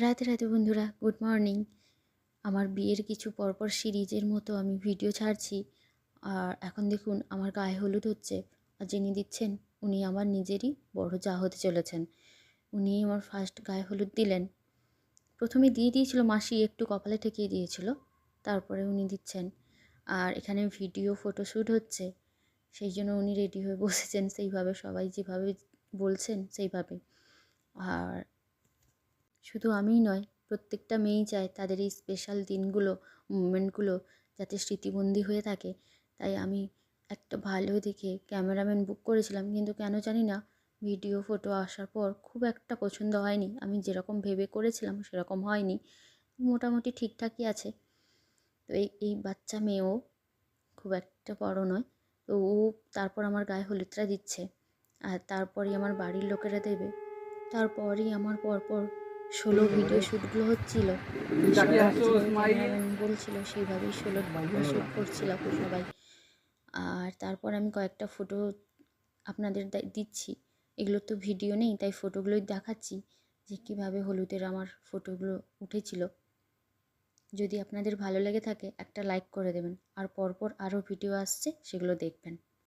রাতে রাতে বন্ধুরা, গুড মর্নিং। আমার বিয়ের কিছু পরপর সিরিজের মতো আমি ভিডিও ছাড়ছি। আর এখন দেখুন আমার গায়ে হলুদ হচ্ছে। আর যিনি দিচ্ছেন উনি আমার নিজেরই বড় যা হতে চলেছেন। উনি আমার ফার্স্ট গায়ে হলুদ দিলেন। প্রথমে দিয়ে দিয়েছিল মাসি, একটু কপালে ঠেকিয়ে দিয়েছিল, তারপরে উনি দিচ্ছেন। আর এখানে ভিডিও ফটোশ্যুট হচ্ছে, সেই জন্য উনি রেডি হয়ে বসেছেন সেইভাবে, সবাই যেভাবে বলছেন সেইভাবে। আর শুধু আমিই নয়, প্রত্যেকটা মেয়েই চায় তাদের এই স্পেশাল দিনগুলো, মুমেন্টগুলো যাতে স্মৃতিবন্দি হয়ে থাকে। তাই আমি একটা ভালো দেখে ক্যামেরাম্যান বুক করেছিলাম, কিন্তু কেন জানি না ভিডিও ফটো আসার পর খুব একটা পছন্দ হয়নি। আমি যেরকম ভেবে করেছিলাম সেরকম হয়নি, মোটামুটি ঠিকঠাকই আছে। তো এই বাচ্চা মেয়েও খুব একটা বড় নয়, তো ও তারপর আমার গায়ে হলুদটা দিচ্ছে। আর তারপরেই আমার বাড়ির লোকেরা দেবে। তারপরই আমার পরপর 16 ভিডিও শ্যুটগুলো হচ্ছিল। যেভাবে ক্যামেরাম্যান বলছিল সেইভাবেই 16টা শ্যুট করছিলাম সবাই। আর তারপর আমি কয়েকটা ফটো আপনাদের দিচ্ছি। এগুলো তো ভিডিও নেই, তাই ফটোগুলোই দেখাচ্ছি যে কীভাবে হলুদের আমার ফটোগুলো উঠেছিল। যদি আপনাদের ভালো লেগে থাকে একটা লাইক করে দেবেন, আর পরপর আরও ভিডিও আসছে, সেগুলো দেখবেন।